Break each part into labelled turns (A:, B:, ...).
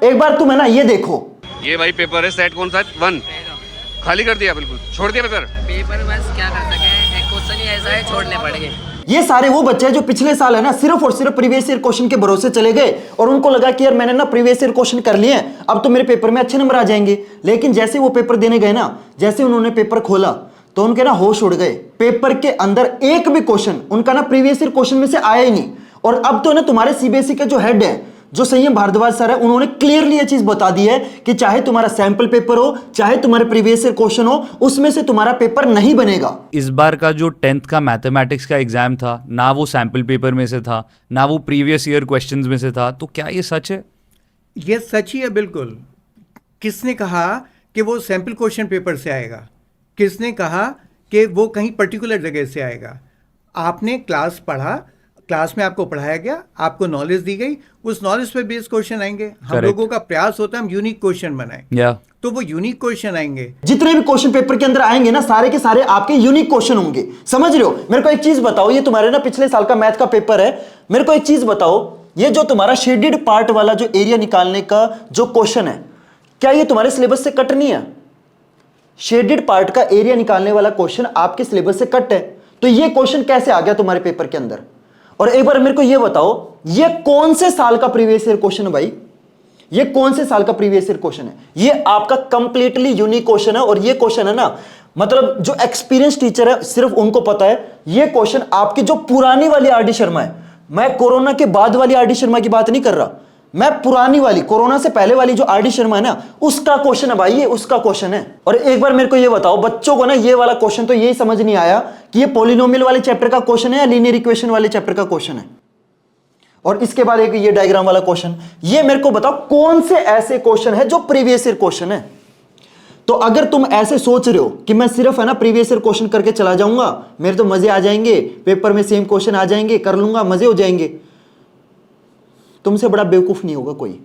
A: एक बार तुम है ना ये देखो,
B: ये भाई पेपर है, सेट कौन सा है? 1 खाली कर दिया, बिल्कुल छोड़ दिया पेपर।
C: पेपर बस क्या कर सके, एक क्वेश्चन ही ऐसा है, छोड़ने पड़ेंगे।
A: ये सारे वो बच्चे हैं जो पिछले साल है ना सिर्फ और सिर्फ प्रीवियस ईयर क्वेश्चन के भरोसे चले गए और उनको लगा कि यार मैंने ना प्रीवियस ईयर क्वेश्चन कर लिए हैं, अब तो मेरे पेपर में अच्छे नंबर आ जाएंगे। लेकिन जैसे वो पेपर देने गए ना, जैसे उन्होंने पेपर खोला तो उनके ना होश उड़ गए। पेपर के अंदर एक भी क्वेश्चन उनका ना प्रीवियस ईयर क्वेश्चन में से आया ही नहीं। और अब तो ना तुम्हारे सीबीएसई के जो हेड है, जो संयम भारद्वाज सर है, उन्होंने क्लियरली ये चीज बता दी है कि चाहे तुम्हारा सैंपल पेपर हो, चाहे तुम्हारे प्रीवियस ईयर क्वेश्चन हो, उसमें से तुम्हारा पेपर नहीं बनेगा।
D: इस बार का जो 10th का मैथमेटिक्स का एग्जाम था, ना वो सैंपल पेपर में से था, ना वो प्रीवियस ईयर क्वेश्चंस में से था, तो क्या ये सच है?
E: ये सच ही है बिल्कुल। किसने कहा कि वो सैंपल क्वेश्चन पेपर से आएगा? किसने कहा कि वो कहीं पर्टिकुलर जगह से आएगा? आपने क्लास पढ़ा, क्लास में आपको पढ़ाया गया, आपको नॉलेज दी गई, उस नॉलेज पे बेस्ड क्वेश्चन आएंगे। हम
D: Correct.
E: लोगों का प्रयास होता है हम यूनिक क्वेश्चन बनाएं,
D: या
E: तो वो यूनिक क्वेश्चन आएंगे।
A: जितने भी क्वेश्चन पेपर के अंदर आएंगे ना, सारे के सारे आपके यूनिक क्वेश्चन होंगे। समझ रहे हो? मेरे को एक चीज बताओ, ये तुम्हारे ना पिछले साल का मैथ का पेपर है, मेरे को एक चीज बताओ, ये जो तुम्हारा शेडेड पार्ट वाला जो एरिया निकालने का जो क्वेश्चन है, क्या ये तुम्हारे सिलेबस से कट नहीं है? शेडेड पार्ट का एरिया निकालने वाला क्वेश्चन आपके सिलेबस से कट है, तो ये क्वेश्चन कैसे आ गया तुम्हारे पेपर के अंदर? और एक बार मेरे को ये बताओ, ये कौन से साल का प्रीवियस ईयर क्वेश्चन है भाई? ये कौन से साल का प्रीवियस ईयर क्वेश्चन है? ये आपका कंप्लीटली यूनिक क्वेश्चन है। और ये क्वेश्चन है ना, मतलब जो एक्सपीरियंस टीचर है सिर्फ उनको पता है। ये क्वेश्चन आपकी जो पुरानी वाली आर डी शर्मा है, मैं कोरोना के बाद वाली आर डी शर्मा की बात नहीं कर रहा, मैं पुरानी वाली कोरोना से पहले वाली जो आर डी शर्मा है ना, उसका क्वेश्चन है भाई, ये उसका क्वेश्चन है। और एक बार मेरे को ये बताओ, बच्चों को ना ये वाला क्वेश्चन तो यही समझ नहीं आया कि ये पॉलिनोमियल वाले चैप्टर का क्वेश्चन है या लीनियर इक्वेशन वाले चैप्टर का क्वेश्चन है। और इसके बाद एक ये डायग्राम वाला क्वेश्चन, ये मेरे को बताओ कौन से ऐसे क्वेश्चन है जो प्रीवियस ईयर क्वेश्चन है। तो अगर तुम ऐसे सोच रहे हो कि मैं सिर्फ है ना प्रीवियस ईयर क्वेश्चन करके चला जाऊंगा, मेरे तो मजे आ जाएंगे, पेपर में सेम क्वेश्चन आ जाएंगे, कर लूंगा, मजे हो जाएंगे, तुमसे बड़ा बेवकूफ नहीं होगा कोई।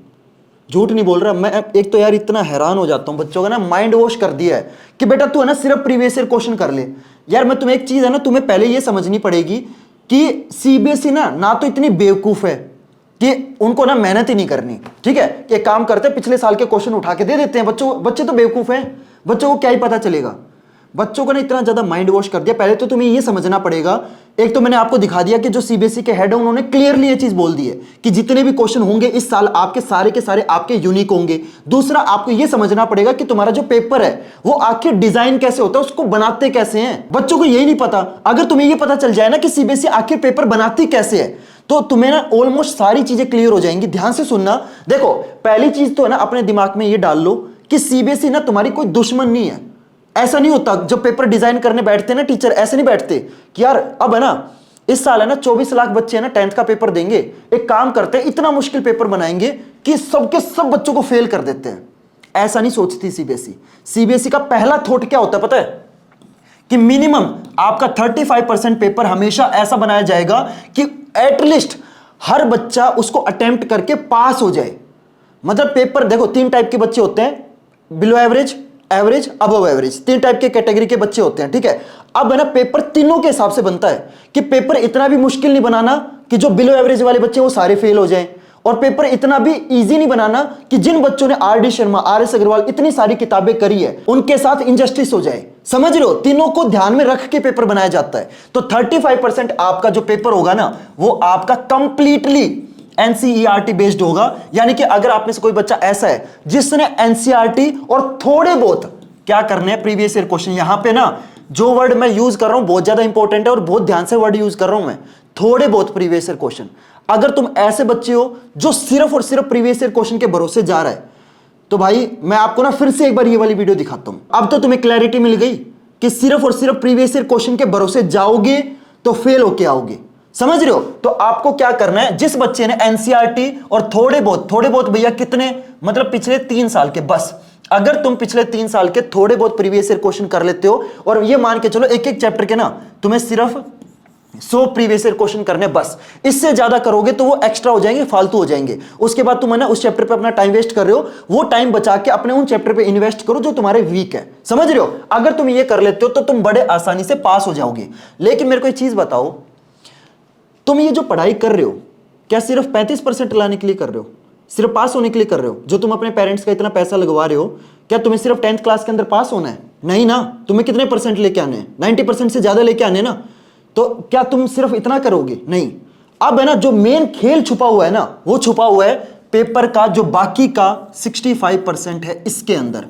A: झूठ नहीं बोल रहा मैं। एक तो यार इतना हैरान हो जाता हूं, बच्चों का ना माइंड वॉश कर दिया है कि बेटा तू है ना सिर्फ प्रीवियस ईयर क्वेश्चन कर ले। यार मैं तुम्हें एक चीज है ना, तुम्हें पहले ये समझनी पड़ेगी कि सीबीएसई ना तो इतनी बेवकूफ है कि उनको ना मेहनत ही नहीं करनी। ठीक है, कि काम करते हैं पिछले साल के क्वेश्चन उठा के दे देते हैं बच्चों। बच्चे तो बेवकूफ हैं, बच्चों को क्या ही पता चलेगा। बच्चों को ना इतना ज्यादा माइंड वॉश कर दिया। पहले तो तुम्हें ये समझना पड़ेगा, एक तो मैंने आपको दिखा दिया कि जो सीबीएसई के हेड है उन्होंने क्लियरली ये चीज बोल दी है कि जितने भी क्वेश्चन होंगे इस साल आपके सारे के सारे आपके यूनिक होंगे। दूसरा, आपको ये समझना पड़ेगा कि तुम्हारा जो पेपर है वो आखिर डिजाइन कैसे होता है, उसको बनाते कैसे हैं। बच्चों को यही नहीं पता। अगर तुम्हें ये पता चल जाए ना कि सीबीएसई आखिर पेपर बनाती कैसे है, तो तुम्हें ना ऑलमोस्ट सारी चीजें क्लियर हो जाएंगी। ध्यान से सुनना। देखो, पहली चीज तो है ना अपने दिमाग में ये डाल लो कि सीबीएसई ना तुम्हारी कोई दुश्मन नहीं है। ऐसा नहीं होता, जब पेपर डिजाइन करने बैठते हैं ना टीचर, ऐसे नहीं बैठते कि यार अब है ना इस साल है ना 24 लाख बच्चे है ना 10th का पेपर देंगे, एक काम करते हैं इतना मुश्किल पेपर बनाएंगे कि सबके सब बच्चों को फेल कर देते हैं। ऐसा नहीं सोचती सीबीएसई। सीबीएसई का पहला थॉट क्या होता है पता है? कि मिनिमम आपका 35% पेपर हमेशा ऐसा बनाया जाएगा कि एटलीस्ट हर बच्चा उसको अटेम्प्ट करके पास हो जाए। मतलब पेपर देखो, 3 टाइप के बच्चे होते हैं, below average, average, above average, 3 type के कैटेगरी के बच्चे होते हैं। ठीक है, अब है ना पेपर तीनों के हिसाब से बनता है कि पेपर इतना भी मुश्किल नहीं बनाना कि जो बिलो एवरेज वाले बच्चे वो सारे फेल हो जाएं, और पेपर इतना भी इजी नहीं बनाना कि जिन बच्चों ने R D Sharma, R S Agarwal इतनी सारी किताबें करी है उनके साथ इनजस्टिस हो जाए। समझ रहे हो? तीनों को ध्यान में रख के पेपर बनाया जाता है। तो 35% आपका जो पेपर होगा ना, वो आपका कंप्लीटली एनसीईआरटी बेस्ड होगा। यानी कि अगर आप में से कोई बच्चा ऐसा है जिसने एनसीईआरटी और थोड़े बहुत क्या करने हैं प्रीवियस ईयर क्वेश्चन, यहां पे ना जो वर्ड मैं यूज कर रहा हूं बहुत ज्यादा इंपॉर्टेंट है और बहुत ध्यान से वर्ड यूज कर रहा हूं मैं, थोड़े बहुत प्रीवियस ईयर क्वेश्चन। अगर तुम ऐसे बच्चे हो जो सिर्फ और सिर्फ प्रीवियस ईयर क्वेश्चन के भरोसे जा रहा है, तो भाई मैं आपको ना फिर से एक बार ये वाली वीडियो दिखाता हूं। अब तो तुम्हें क्लैरिटी मिल गई कि सिर्फ और सिर्फ प्रीवियस ईयर क्वेश्चन के भरोसे जाओगे तो फेल होके आओगे। समझ रहे हो? तो आपको क्या करना है, जिस बच्चे ने एनसीईआरटी और थोड़े बहुत भैया कितने, मतलब पिछले 3 साल के, बस अगर तुम पिछले 3 साल के थोड़े बहुत प्रीवियस ईयर क्वेश्चन कर लेते हो, और ये मान के चलो एक एक चैप्टर के ना तुम्हें सिर्फ 100 प्रीवियस ईयर क्वेश्चन करने, बस इससे ज्यादा करोगे तो वो एक्स्ट्रा हो जाएंगे, फालतू हो जाएंगे। उसके बाद तुम है ना उस चैप्टर पे अपना टाइम वेस्ट कर रहे हो, वो टाइम बचा के अपने उन चैप्टर पे इन्वेस्ट करो जो तुम्हारे वीक है। समझ रहे हो? अगर तुम ये कर लेते हो तो तुम बड़े आसानी से पास हो जाओगे। लेकिन मेरे को एक चीज बताओ, तुम ये जो पढ़ाई कर रहे हो क्या सिर्फ 35% लाने के लिए कर रहे हो? सिर्फ पास होने के लिए कर रहे हो? जो तुम अपने पेरेंट्स का इतना पैसा लगवा रहे हो, क्या तुम्हें सिर्फ 10th क्लास के अंदर पास होना है? नहीं ना, तुम्हें कितने परसेंट लेके आने हैं? 90% से ज्यादा लेके आने हैं ना। तो क्या तुम सिर्फ इतना करोगे? नहीं। अब है ना, जो मेन खेल छुपा हुआ है ना, वो छुपा हुआ है पेपर का जो बाकी का 65% है इसके अंदर।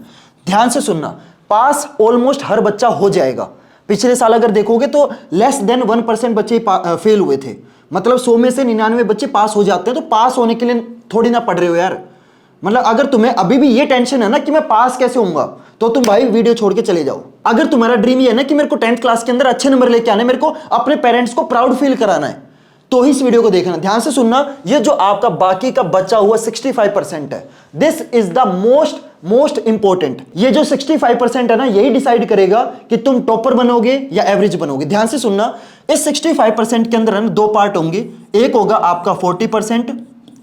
A: ध्यान से सुनना, पास ऑलमोस्ट हर बच्चा हो जाएगा। पिछले साल अगर देखोगे तो लेस देन 1% बच्चे फेल हुए थे, मतलब 100 में से 99 बच्चे पास हो जाते हैं। तो पास होने के लिए थोड़ी ना पढ़ रहे हो यार। मतलब अगर तुम्हें अभी भी ये टेंशन है ना कि मैं पास कैसे होऊंगा, तो तुम भाई वीडियो छोड़ के चले जाओ। अगर तुम्हारा ड्रीम ये है ना कि मेरे को 10th क्लास के अंदर अच्छे नंबर लेके आने, मेरे को अपने पेरेंट्स को प्राउड फील कराना है, तो ही इस वीडियो को देखना। ध्यान से सुनना, ये जो आपका बाकी का बचा हुआ 65% है, this is the most important. ये जो 65% है ना, यही डिसाइड करेगा कि तुम टॉपर बनोगे या एवरेज बनोगे। ध्यान से सुनना, इस 65% के अंदर है ना 2 पार्ट होंगे। एक होगा आपका 40%,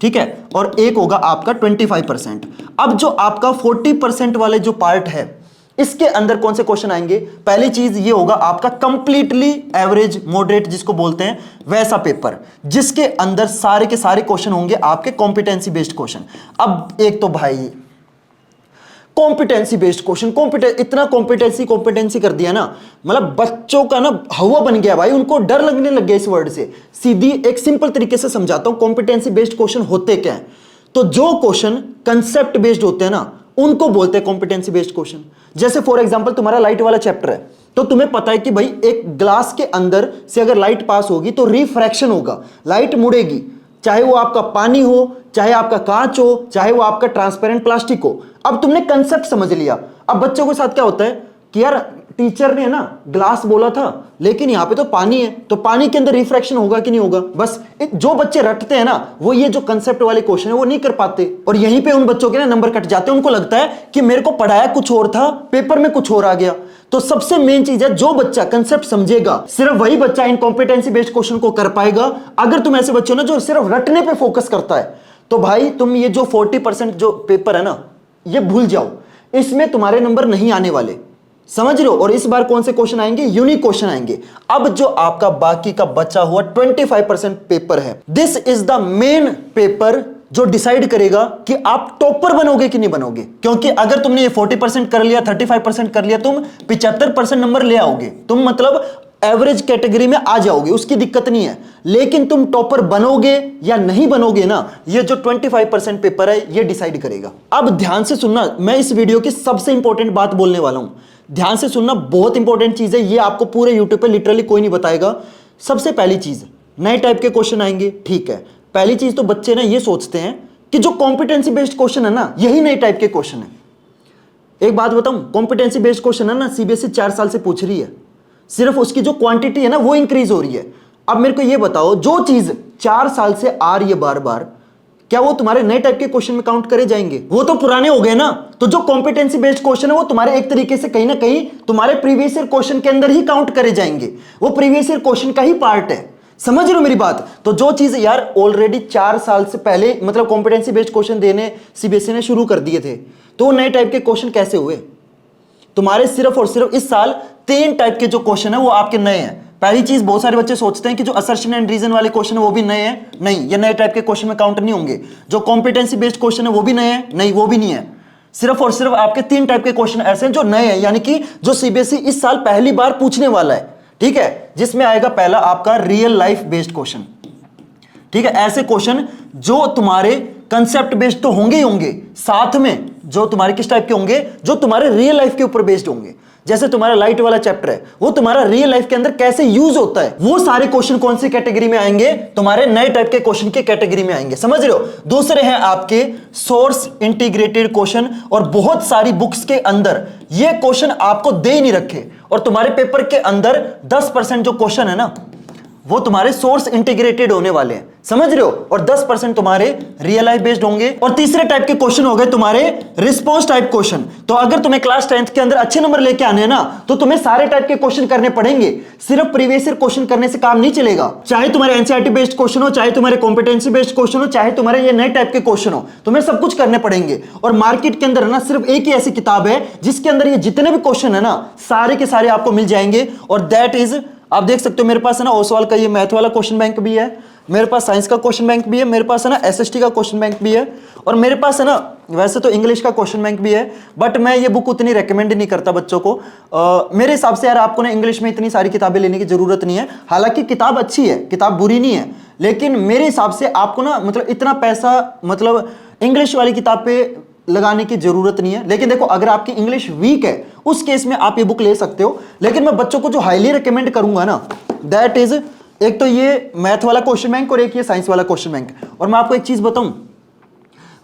A: ठीक है, और एक होगा आपका 25%। अब जो आपका 40% वाले जो पार्ट है, इसके अंदर कौन से क्वेश्चन आएंगे? पहली चीज ये होगा आपका कंप्लीटली एवरेज मॉडरेट जिसको बोलते हैं, वैसा पेपर जिसके अंदर सारे के सारे क्वेश्चन होंगे आपके कॉम्पिटेंसी बेस्ड क्वेश्चन। अब एक तो भाई कॉम्पिटेंसी बेस्ड क्वेश्चन, इतना कॉम्पिटेंसी कर दिया ना, मतलब बच्चों का ना हवा बन गया भाई, उनको डर लगने लग गया इस वर्ड से। सीधी एक सिंपल तरीके से समझाता हूं कॉम्पिटेंसी बेस्ड क्वेश्चन होते क्या है। तो जो क्वेश्चन कंसेप्ट बेस्ड होते हैं ना, उनको बोलते हैं कॉम्पिटेंसी बेस्ड क्वेश्चन। जैसे फॉर एग्जांपल तुम्हारा लाइट वाला चैप्टर है, तो तुम्हें पता है कि भाई एक ग्लास के अंदर से अगर लाइट पास होगी तो रिफ्रैक्शन होगा, लाइट मुड़ेगी, चाहे वो आपका पानी हो, चाहे आपका कांच हो, चाहे वो आपका ट्रांसपेरेंट प्लास्टिक हो। अब तुमने कंसेप्ट समझ लिया। अब बच्चों के साथ क्या होता है कि यार टीचर ने ना ग्लास बोला था, लेकिन यहां पे तो पानी है, तो पानी के अंदर रिफ्रैक्शन होगा कि नहीं होगा। बस जो बच्चे रटते हैं ना, वो ये जो कंसेप्ट वाले क्वेश्चन है वो नहीं कर पाते, और यहीं पे उन बच्चों के ना नंबर कट जाते हैं। उनको लगता है कि मेरे को पढ़ाया कुछ और था, पेपर में कुछ और आ गया। तो सबसे मेन चीज है, जो बच्चा कंसेप्ट समझेगा, सिर्फ वही बच्चा इन कॉम्पिटेंसी बेस्ड क्वेश्चन को कर पाएगा। अगर तुम ऐसे बच्चे हो ना जो सिर्फ रटने पे फोकस करता है, तो भाई तुम ये जो 40% जो पेपर है ना, ये भूल जाओ, इसमें तुम्हारे नंबर नहीं आने वाले, समझ लो। और इस बार कौन से क्वेश्चन आएंगे? यूनिक क्वेश्चन आएंगे। अब जो आपका बाकी का बचा हुआ 25% पेपर है, this is the main paper जो डिसाइड करेगा कि आप टॉपर बनोगे कि नहीं बनोगे। क्योंकि अगर तुमने ये 40% कर लिया, 35% कर लिया, तुम 75% नंबर ले आओगे, तुम मतलब एवरेज कैटेगरी में आ जाओगे, उसकी दिक्कत नहीं है। लेकिन तुम टॉपर बनोगे या नहीं बनोगे ना, ये जो 25% पेपर है ये डिसाइड करेगा। अब ध्यान से सुनना, मैं इस वीडियो की सबसे इंपॉर्टेंट बात बोलने वाला हूं, ध्यान से सुनना, बहुत इंपॉर्टेंट चीज है ये, आपको पूरे यूट्यूब पे लिटरली कोई नहीं बताएगा। सबसे पहली चीज, नए टाइप के क्वेश्चन आएंगे, ठीक है। पहली चीज तो बच्चे ना ये सोचते हैं कि जो कॉम्पिटेंसी बेस्ड क्वेश्चन है ना, यही नए टाइप के क्वेश्चन है। एक बात बताऊं, कॉम्पिटेंसी बेस्ड क्वेश्चन है ना, सीबीएसई 4 साल से पूछ रही है, सिर्फ उसकी जो क्वांटिटी है ना वो इंक्रीज हो रही है। अब मेरे को ये बताओ, जो चीज 4 साल से आ रही है बार बार, क्या वो तुम्हारे नए टाइप के क्वेश्चन में काउंट करे जाएंगे? वो तो पुराने हो गए ना। तो जो कॉम्पिटेंसी बेस्ड क्वेश्चन है वो तुम्हारे एक तरीके से कहीं ना कहीं तुम्हारे प्रीवियस ईयर क्वेश्चन के अंदर ही काउंट करे जाएंगे, वो प्रीवियस ईयर क्वेश्चन का ही पार्ट है। समझ रहे हो मेरी बात? तो जो चीज यार ऑलरेडी 4 साल से पहले मतलब कॉम्पिटेंसी बेस्ड क्वेश्चन देने सीबीएसई ने शुरू कर दिए थे, तो नए टाइप के क्वेश्चन कैसे हुए? तुम्हारे सिर्फ और सिर्फ इस साल 3 टाइप के जो क्वेश्चन है वो आपके नए हैं। पहली चीज, बहुत सारे बच्चे सोचते हैं कि जो असर्शन एंड रीजन वाले क्वेश्चन है वो भी नए हैं, नहीं, ये नए टाइप के क्वेश्चन में काउंट नहीं होंगे। जो कॉम्पिटेंसी बेस्ड क्वेश्चन है वो भी नए हैं, नहीं, वो भी नहीं है। सिर्फ और सिर्फ आपके 3 टाइप के क्वेश्चन ऐसे हैं जो नए हैं, यानी कि जो सीबीएसई इस साल पहली बार पूछने वाला है, ठीक है। जिसमें आएगा पहला आपका रियल लाइफ बेस्ड क्वेश्चन, ठीक है। ऐसे क्वेश्चन जो तुम्हारे कंसेप्ट बेस्ड तो होंगे ही होंगे, साथ में जो तुम्हारे किस टाइप के होंगे, जो तुम्हारे रियल लाइफ के ऊपर बेस्ड होंगे। जैसे तुम्हारा लाइट वाला चैप्टर है, वो तुम्हारा रियल लाइफ के अंदर कैसे यूज होता है, वो सारे क्वेश्चन कौन सी कैटेगरी में आएंगे? तुम्हारे नए टाइप के क्वेश्चन के कैटेगरी में आएंगे, समझ रहे हो। दूसरे हैं आपके सोर्स इंटीग्रेटेड क्वेश्चन, और बहुत सारी बुक्स के अंदर ये क्वेश्चन आपको दे ही नहीं रखे, और तुम्हारे पेपर के अंदर 10% जो क्वेश्चन है ना, वो तुम्हारे सोर्स इंटीग्रेटेड होने वाले हैं, समझ रहे हो, और 10% तुम्हारे रियल लाइफ बेस्ड होंगे। और तीसरे टाइप के क्वेश्चन हो गए तुम्हारे रिस्पॉन्स टाइप क्वेश्चन। तो अगर तुम्हें क्लास 10th के अंदर अच्छे नंबर लेके आने हैं ना, तो तुम्हें सारे टाइप के क्वेश्चन करने पड़ेंगे, सिर्फ प्रीवियस ईयर क्वेश्चन करने से काम नहीं चलेगा। चाहे तुम्हारे एनसीईआरटी बेस्ड क्वेश्चन हो, चाहे तुम्हारे कॉम्पिटेंसी बेस्ड क्वेश्चन हो, चाहे तुम्हारे ये नए टाइप के क्वेश्चन हो, तुम्हें सब कुछ करने पड़ेंगे। और मार्केट के अंदर ना सिर्फ एक ही ऐसी किताब है जिसके अंदर ये जितने भी क्वेश्चन है ना, सारे के सारे आपको मिल जाएंगे, और दैट इज, आप देख सकते हो मेरे पास है ना ओसवाल का ये मैथ वाला क्वेश्चन बैंक भी है, मेरे पास साइंस का क्वेश्चन बैंक भी है, मेरे पास है ना एसएसटी का क्वेश्चन बैंक भी है, और मेरे पास है ना वैसे तो इंग्लिश का क्वेश्चन बैंक भी है, बट मैं ये बुक उतनी रेकमेंड नहीं करता बच्चों को। मेरे हिसाब से यार आपको ना इंग्लिश में इतनी सारी किताबें लेने की जरूरत नहीं है। हालांकि किताब अच्छी है, किताब बुरी नहीं है, लेकिन मेरे हिसाब से आपको ना मतलब इतना पैसा मतलब इंग्लिश वाली किताब पे लगाने की जरूरत नहीं है। लेकिन देखो अगर आपकी इंग्लिश वीक है उस केस में आप ये बुक ले सकते हो। लेकिन मैं बच्चों को जो हाईली रिकमेंड करूंगा ना दैट इज एक तो ये मैथ वाला क्वेश्चन बैंक और एक ये साइंस वाला क्वेश्चन बैंक। और मैं आपको एक चीज बताऊं,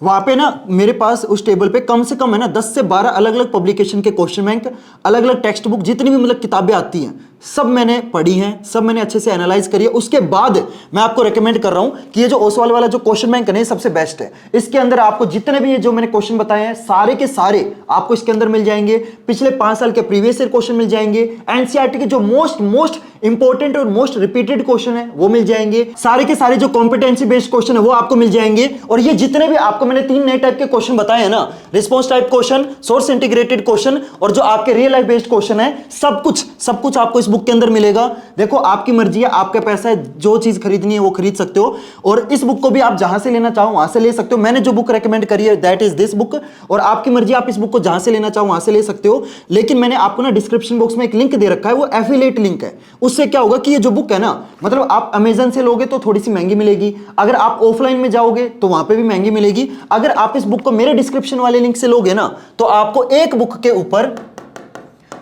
A: वहां पे ना मेरे पास उस टेबल पे कम से कम है ना 10 से 12 अलग अलग पब्लिकेशन के क्वेश्चन बैंक, अलग अलग टेक्स्ट बुक, जितनी भी मतलब किताबें आती हैं सब मैंने पढ़ी हैं, सब मैंने अच्छे से एनालाइज करी है। उसके बाद मैं आपको रेकमेंड कर रहा हूं कि ये जो ओसवाल वाला जो क्वेश्चन बैंक है ना सबसे बेस्ट है। इसके अंदर आपको जितने भी ये जो मैंने क्वेश्चन बताए हैं सारे के सारे आपको इसके अंदर मिल जाएंगे। पिछले 5 साल के प्रीवियस ईयर क्वेश्चन मिल जाएंगे, एनसीईआरटी के जो मोस्ट इंपॉर्टेंट और मोस्ट रिपीटेड क्वेश्चन है वो मिल जाएंगे, सारे के सारे जो कॉम्पिटेंसी बेस्ड क्वेश्चन है वो आपको मिल जाएंगे। और ये जितने भी आपको मैंने 3 नए टाइप के क्वेश्चन बताए हैं ना, response type question, source integrated question और जो आपके रियल लाइफ बेस्ड क्वेश्चन है, सब कुछ आपको इस बुक के अंदर मिलेगा। देखो आपकी मर्जी है, आपका पैसा है, जो चीज खरीदनी है वो खरीद सकते हो। और इस बुक को भी आप जहां से लेना चाहो वहां से ले सकते हो। मैंने जो बुक रेकमेंड करी है दैट इज दिस बुक, और आपकी मर्जी, आप इस बुक को जहां से लेना चाहो वहां से ले सकते हो। लेकिन मैंने आपको ना डिस्क्रिप्शन बॉक्स में एक लिंक दे रखा है, वो एफिलिएट लिंक है। उससे क्या होगा कि ये जो बुक है ना मतलब आप अमेजन से लोगे तो थोड़ी सी महंगी मिलेगी, अगर आप ऑफलाइन में जाओगे तो वहां पे भी महंगी मिलेगी। अगर आप इस बुक को मेरे डिस्क्रिप्शन वाले लिंक से लोगे ना तो आपको एक बुक के ऊपर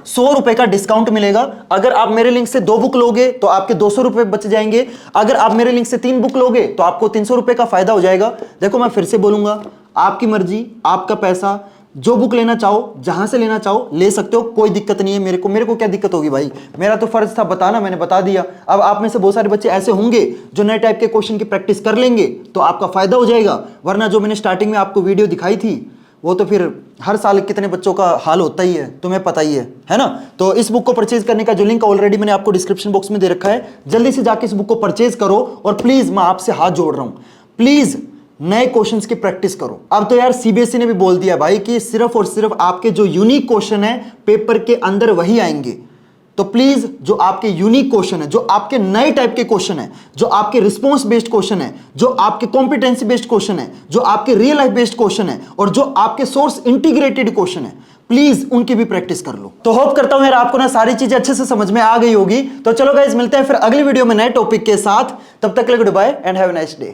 A: 100 रुपए का डिस्काउंट मिलेगा। अगर आप मेरे लिंक से 2 बुक लोगे तो आपके 200 रुपए बच जाएंगे। अगर आप मेरे लिंक से 3 बुक लोगे तो आपको 300 रुपए का फायदा हो जाएगा। देखो मैं फिर से बोलूंगा, आपकी मर्जी, आपका पैसा, जो बुक लेना चाहो जहां से लेना चाहो ले सकते हो, कोई दिक्कत नहीं है। मेरे को क्या दिक्कत होगी भाई, मेरा तो फर्ज था बताना, मैंने बता दिया। अब आप में से बहुत सारे बच्चे ऐसे होंगे जो नए टाइप के क्वेश्चन की प्रैक्टिस कर लेंगे तो आपका फायदा हो जाएगा, वरना जो मैंने स्टार्टिंग में आपको वीडियो दिखाई थी वो तो फिर हर साल कितने बच्चों का हाल होता ही है, तुम्हें पता ही है ना। तो इस बुक को परचेज करने का जो लिंक ऑलरेडी मैंने आपको डिस्क्रिप्शन बॉक्स में दे रखा है, जल्दी से जाके इस बुक को परचेज करो। और प्लीज मैं आपसे हाथ जोड़ रहा हूं, प्लीज नए क्वेश्चंस की प्रैक्टिस करो। अब तो यार सीबीएसई ने भी बोल दिया भाई कि सिर्फ और सिर्फ आपके जो यूनिक क्वेश्चन है पेपर के अंदर वही आएंगे। तो प्लीज जो आपके यूनिक क्वेश्चन है, जो आपके नए टाइप के क्वेश्चन है, जो आपके रिस्पॉन्स बेस्ड क्वेश्चन है, जो आपके कॉम्पिटेंसी बेस्ड क्वेश्चन है, जो आपके रियल लाइफ बेस्ड क्वेश्चन है और जो आपके सोर्स इंटीग्रेटेड क्वेश्चन है, प्लीज उनकी भी प्रैक्टिस कर लो। तो होप करता हूं यार आपको ना सारी चीजें अच्छे से समझ में आ गई होगी। तो चलो गाइस मिलते हैं फिर अगली वीडियो में नए टॉपिक के साथ, तब तक के लिए good bye and have a nice day.